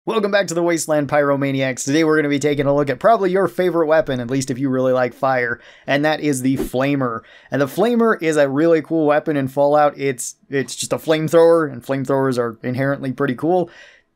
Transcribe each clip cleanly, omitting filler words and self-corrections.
Welcome back to the Wasteland Pyromaniacs. Today we're going to be taking a look at probably your favorite weapon, at least if you really like fire, and that is the Flamer. And the Flamer is a really cool weapon in Fallout. It's just a flamethrower, and flamethrowers are inherently pretty cool.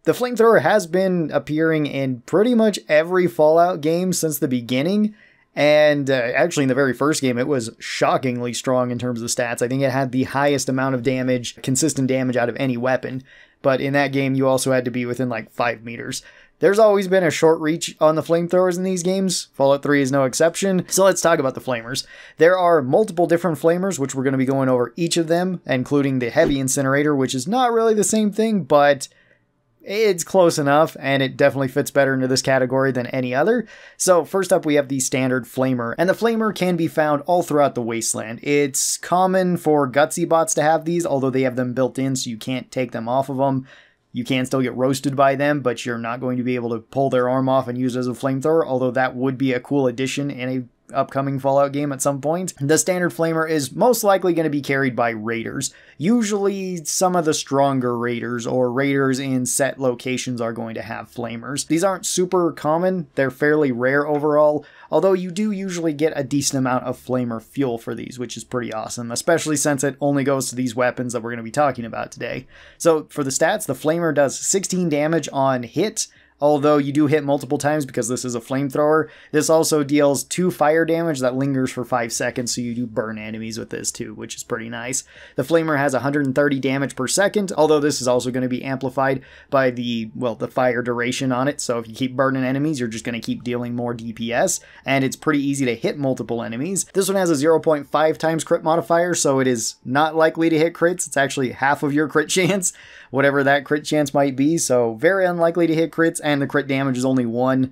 The flamethrower has been appearing in pretty much every Fallout game since the beginning, and actually in the very first game it was shockingly strong in terms of stats. I think it had the highest amount of damage, consistent damage out of any weapon. But in that game, you also had to be within like 5 meters. There's always been a short reach on the flamethrowers in these games. Fallout 3 is no exception. So let's talk about the flamers. There are multiple different flamers, which we're going to be going over each of them, including the Heavy Incinerator, which is not really the same thing, but it's close enough, and it definitely fits better into this category than any other. So first up, we have the standard Flamer, and the Flamer can be found all throughout the Wasteland. It's common for Gutsy bots to have these, although they have them built in, so you can't take them off of them. You can still get roasted by them, but you're not going to be able to pull their arm off and use it as a flamethrower, although that would be a cool addition in a upcoming Fallout game at some point. The standard Flamer is most likely going to be carried by raiders. Usually some of the stronger raiders or raiders in set locations are going to have flamers. These aren't super common, they're fairly rare overall, although you do usually get a decent amount of flamer fuel for these, which is pretty awesome, especially since it only goes to these weapons that we're going to be talking about today. So for the stats, the Flamer does 16 damage on hit, although you do hit multiple times because this is a flamethrower. This also deals 2 fire damage that lingers for 5 seconds, so you do burn enemies with this too, which is pretty nice. The Flamer has 130 damage per second, although this is also going to be amplified by the fire duration on it, so if you keep burning enemies, you're just going to keep dealing more DPS, and it's pretty easy to hit multiple enemies. This one has a 0.5 times crit modifier, so it is not likely to hit crits. It's actually half of your crit chance, whatever that crit chance might be, so very unlikely to hit crits, and the crit damage is only 1.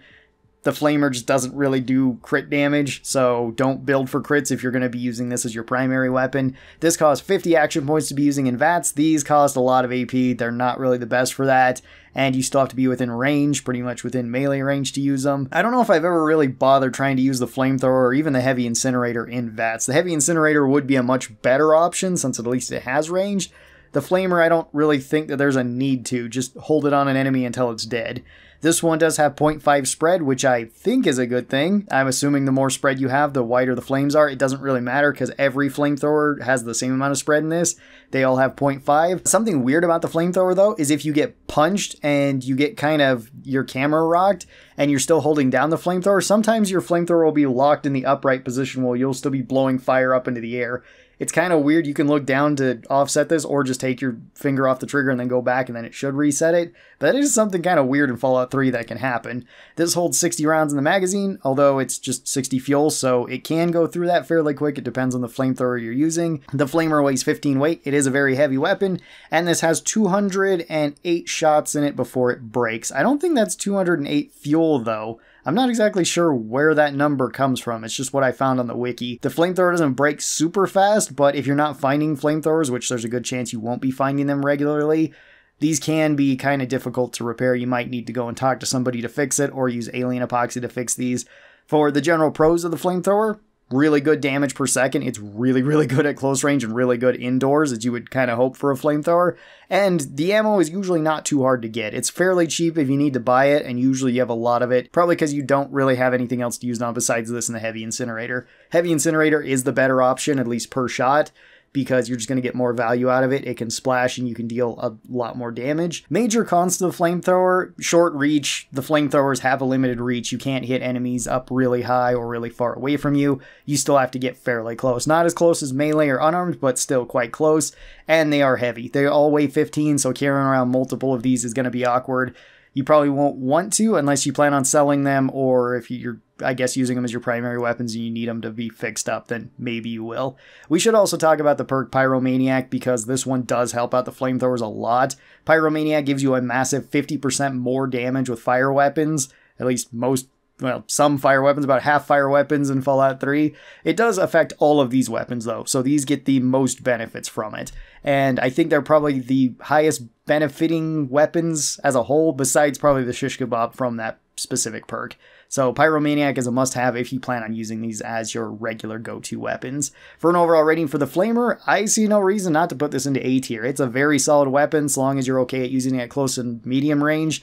The Flamer just doesn't really do crit damage, so don't build for crits if you're going to be using this as your primary weapon. This costs 50 action points to be using in VATS. These cost a lot of AP. They're not really the best for that, and you still have to be within range, pretty much within melee range to use them. I don't know if I've ever really bothered trying to use the Flamethrower or even the Heavy Incinerator in VATS. The Heavy Incinerator would be a much better option since at least it has range. The Flamer, I don't really think that there's a need to. Just hold it on an enemy until it's dead. This one does have 0.5 spread, which I think is a good thing. I'm assuming the more spread you have, the wider the flames are. It doesn't really matter because every flamethrower has the same amount of spread in this. They all have 0.5. Something weird about the flamethrower though is if you get punched and you get kind of your camera rocked and you're still holding down the flamethrower, sometimes your flamethrower will be locked in the upright position while you'll still be blowing fire up into the air. It's kind of weird. You can look down to offset this or just take your finger off the trigger and then go back and then it should reset it. But that is something kind of weird in Fallout 3 that can happen. This holds 60 rounds in the magazine, although it's just 60 fuel, so it can go through that fairly quick. It depends on the flamethrower you're using. The Flamer weighs 15 weight. It is a very heavy weapon, and this has 208 shots in it before it breaks. I don't think that's 208 fuel though. I'm not exactly sure where that number comes from. It's just what I found on the wiki. The flamethrower doesn't break super fast, but if you're not finding flamethrowers, which there's a good chance you won't be finding them regularly, these can be kind of difficult to repair. You might need to go and talk to somebody to fix it or use alien epoxy to fix these. For the general pros of the flamethrower, really good damage per second. It's really, really good at close range and really good indoors, as you would kind of hope for a flamethrower. And the ammo is usually not too hard to get. It's fairly cheap if you need to buy it, and usually you have a lot of it, probably because you don't really have anything else to use on besides this and the Heavy Incinerator. Heavy Incinerator is the better option, at least per shot, because you're just going to get more value out of it. It can splash and you can deal a lot more damage. Major cons to the flamethrower: short reach. The flamethrowers have a limited reach. You can't hit enemies up really high or really far away from you. You still have to get fairly close. Not as close as melee or unarmed, but still quite close. And they are heavy. They all weigh 15, so carrying around multiple of these is going to be awkward. You probably won't want to unless you plan on selling them, or if you're, I guess, using them as your primary weapons and you need them to be fixed up, then maybe you will. We should also talk about the perk Pyromaniac, because this one does help out the flamethrowers a lot. Pyromaniac gives you a massive 50% more damage with fire weapons, at least most, well, some fire weapons, about half fire weapons in Fallout 3. It does affect all of these weapons though, so these get the most benefits from it. And I think they're probably the highest benefiting weapons as a whole, besides probably the shish kebab from that specific perk. So Pyromaniac is a must-have if you plan on using these as your regular go-to weapons. For an overall rating for the Flamer, I see no reason not to put this into A tier. It's a very solid weapon, so long as you're okay at using it at close and medium range.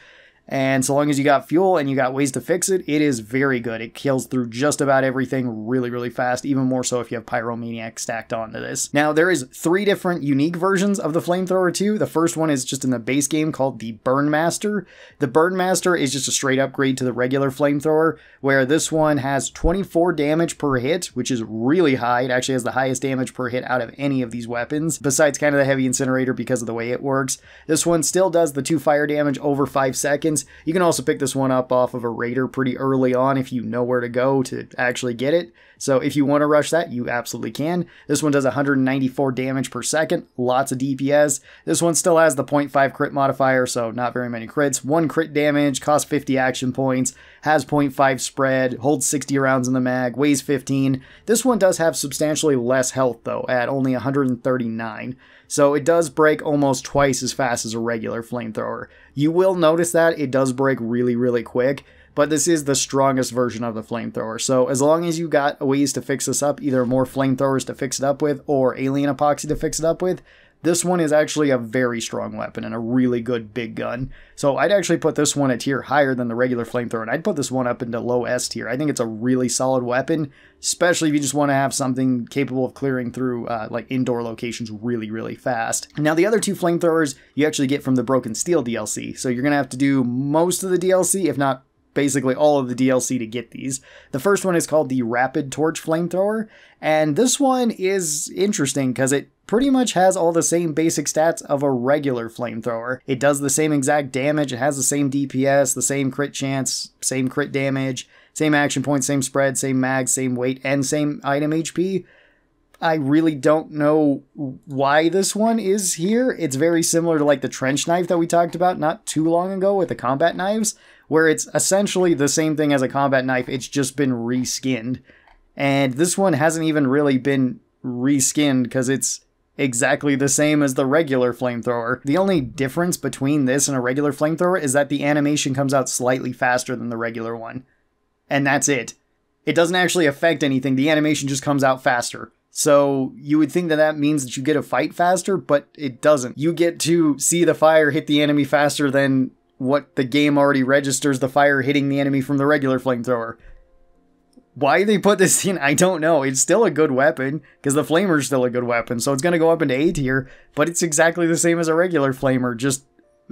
And so long as you got fuel and you got ways to fix it, it is very good. It kills through just about everything really, really fast, even more so if you have Pyromaniac stacked onto this. Now, there is 3 different unique versions of the flamethrower too. The first one is just in the base game called the Burnmaster. The Burnmaster is just a straight upgrade to the regular flamethrower, where this one has 24 damage per hit, which is really high. It actually has the highest damage per hit out of any of these weapons, besides kind of the Heavy Incinerator because of the way it works. This one still does the 2 fire damage over 5 seconds. You can also pick this one up off of a raider pretty early on if you know where to go to actually get it. So if you want to rush that, you absolutely can. This one does 194 damage per second, lots of DPS. This one still has the 0.5 crit modifier, so not very many crits. 1 crit damage, costs 50 action points, has 0.5 spread, holds 60 rounds in the mag, weighs 15. This one does have substantially less health though, at only 139. So it does break almost twice as fast as a regular flamethrower. You will notice that it does break really, really quick, but this is the strongest version of the flamethrower. So as long as you got ways to fix this up, either more flamethrowers to fix it up with or alien epoxy to fix it up with, this one is actually a very strong weapon and a really good big gun. So I'd actually put this one a tier higher than the regular flamethrower, and I'd put this one up into low S tier. I think it's a really solid weapon, especially if you just want to have something capable of clearing through like indoor locations really, really fast. Now the other 2 flamethrowers you actually get from the Broken Steel DLC, so you're going to have to do most of the DLC, if not basically all of the DLC to get these. The first one is called the Rapid Torch Flamethrower, and this one is interesting because it pretty much has all the same basic stats of a regular flamethrower. It does the same exact damage, it has the same DPS, the same crit chance, same crit damage, same action points, same spread, same mag, same weight, and same item HP. I really don't know why this one is here. It's very similar to like the trench knife that we talked about not too long ago with the combat knives, where it's essentially the same thing as a combat knife, it's just been reskinned. And this one hasn't even really been reskinned because it's exactly the same as the regular flamethrower. The only difference between this and a regular flamethrower is that the animation comes out slightly faster than the regular one. And that's it. It doesn't actually affect anything, the animation just comes out faster. So you would think that that means that you get a fight faster, but it doesn't. You get to see the fire hit the enemy faster than what the game already registers the fire hitting the enemy from the regular flamethrower. Why they put this in, I don't know. It's still a good weapon, because the flamer's still a good weapon, so it's going to go up into A tier, but it's exactly the same as a regular flamer, just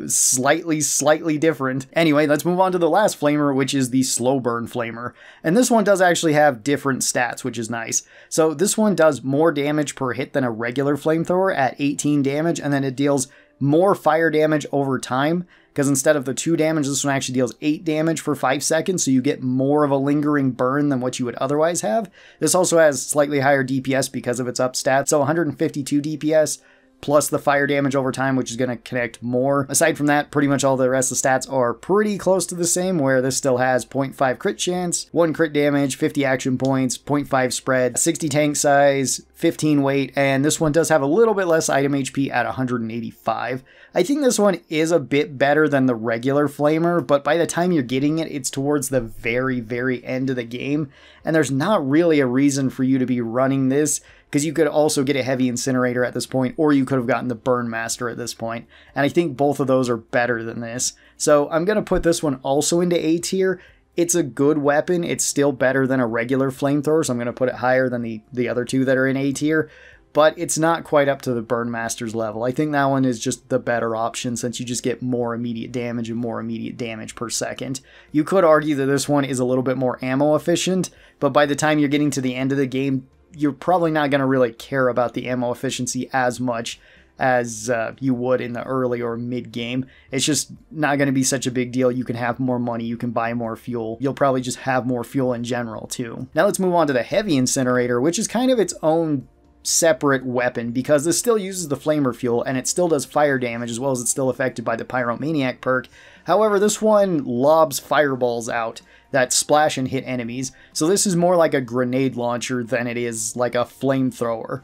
slightly different. Anyway, let's move on to the last flamer, which is the slow burn flamer. And this one does actually have different stats, which is nice. So this one does more damage per hit than a regular flamethrower at 18 damage, and then it deals more fire damage over time, because instead of the 2 damage, this one actually deals 8 damage for 5 seconds, so you get more of a lingering burn than what you would otherwise have. This also has slightly higher DPS because of its up stat, so 152 DPS, plus the fire damage over time, which is going to connect more. Aside from that, pretty much all the rest of the stats are pretty close to the same, where this still has 0.5 crit chance, 1 crit damage, 50 action points, 0.5 spread, 60 tank size, 15 weight, and this one does have a little bit less item HP at 185. I think this one is a bit better than the regular flamer, but by the time you're getting it, it's towards the very, very end of the game, and there's not really a reason for you to be running this, because you could also get a Heavy Incinerator at this point, or you could have gotten the Burnmaster at this point, and I think both of those are better than this. So I'm going to put this one also into A tier. It's a good weapon. It's still better than a regular flamethrower, so I'm going to put it higher than the other 2 that are in A tier, but it's not quite up to the Burnmaster's level. I think that one is just the better option, since you just get more immediate damage and more immediate damage per second. You could argue that this one is a little bit more ammo efficient, but by the time you're getting to the end of the game, you're probably not going to really care about the ammo efficiency as much as you would in the early or mid game. It's just not going to be such a big deal. You can have more money, you can buy more fuel. You'll probably just have more fuel in general too. Now let's move on to the Heavy Incinerator, which is kind of its own separate weapon, because this still uses the flamer fuel and it still does fire damage, as well as it's still affected by the Pyromaniac perk. However, this one lobs fireballs out that splash and hit enemies, so this is more like a grenade launcher than it is like a flamethrower.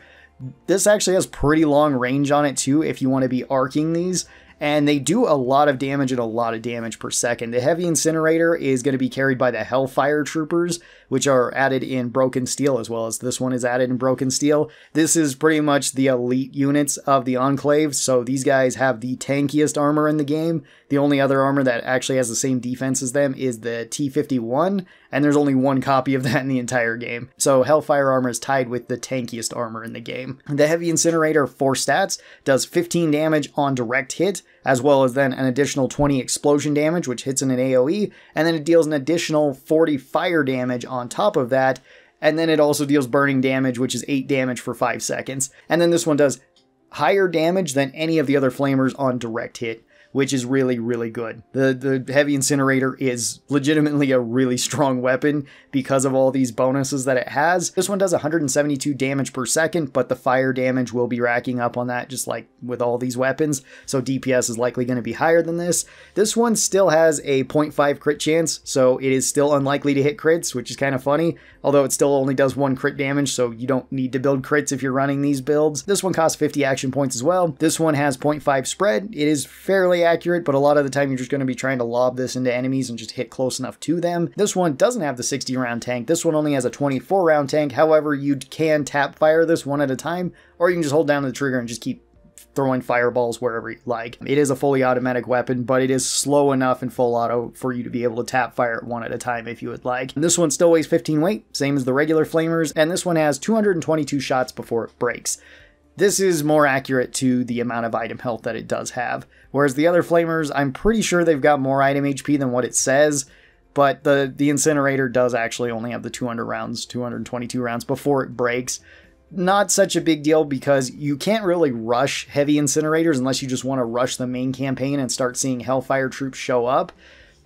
This actually has pretty long range on it too if you want to be arcing these, and they do a lot of damage and a lot of damage per second. The Heavy Incinerator is going to be carried by the Hellfire Troopers, which are added in Broken Steel, as well as this one is added in Broken Steel. This is pretty much the elite units of the Enclave, so these guys have the tankiest armor in the game. The only other armor that actually has the same defense as them is the T-51, and there's only one copy of that in the entire game. So Hellfire armor is tied with the tankiest armor in the game. The Heavy Incinerator, 4 stats, does 15 damage on direct hit, as well as then an additional 20 explosion damage, which hits in an AoE, and then it deals an additional 40 fire damage on top of that, and then it also deals burning damage, which is 8 damage for 5 seconds. And then this one does higher damage than any of the other flamers on direct hit, which is really, really good. The Heavy Incinerator is legitimately a really strong weapon because of all these bonuses that it has. This one does 172 damage per second, but the fire damage will be racking up on that, just like with all these weapons, so DPS is likely going to be higher than this. This one still has a 0.5 crit chance, so it is still unlikely to hit crits, which is kind of funny, although it still only does 1 crit damage, so you don't need to build crits if you're running these builds. This one costs 50 action points as well. This one has 0.5 spread. It is fairly accurate, but a lot of the time you're just going to be trying to lob this into enemies and just hit close enough to them. This one doesn't have the 60 round tank. This one only has a 24 round tank. However, you can tap fire this one at a time, or you can just hold down the trigger and just keep throwing fireballs wherever you like. It is a fully automatic weapon, but it is slow enough in full auto for you to be able to tap fire it one at a time if you would like. And this one still weighs 15 weight, same as the regular flamers, and this one has 222 shots before it breaks. This is more accurate to the amount of item health that it does have, whereas the other flamers, I'm pretty sure they've got more item HP than what it says, but the Incinerator does actually only have the 200 rounds, 222 rounds before it breaks. Not such a big deal because you can't really rush Heavy Incinerators unless you just want to rush the main campaign and start seeing Hellfire troops show up.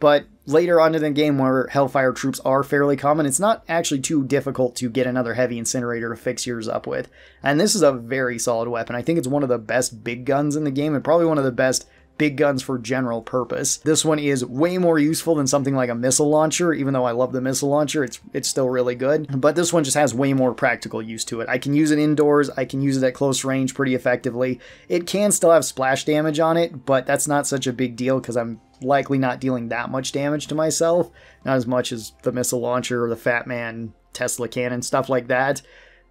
But later on in the game where Hellfire troops are fairly common, it's not actually too difficult to get another Heavy Incinerator to fix yours up with. And this is a very solid weapon. I think it's one of the best big guns in the game and probably one of the best big guns for general purpose. This one is way more useful than something like a missile launcher. Even though I love the missile launcher, it's still really good. But this one just has way more practical use to it. I can use it indoors, I can use it at close range pretty effectively. It can still have splash damage on it, but that's not such a big deal because I'm likely not dealing that much damage to myself. Not as much as the missile launcher or the Fat Man Tesla cannon, stuff like that.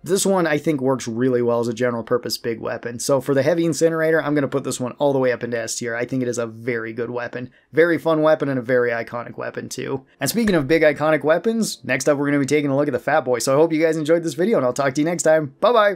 This one, I think, works really well as a general purpose big weapon. So for the Heavy Incinerator, I'm going to put this one all the way up into S tier. I think it is a very good weapon. Very fun weapon and a very iconic weapon too. And speaking of big iconic weapons, next up we're going to be taking a look at the Fat Boy. So I hope you guys enjoyed this video and I'll talk to you next time. Bye bye!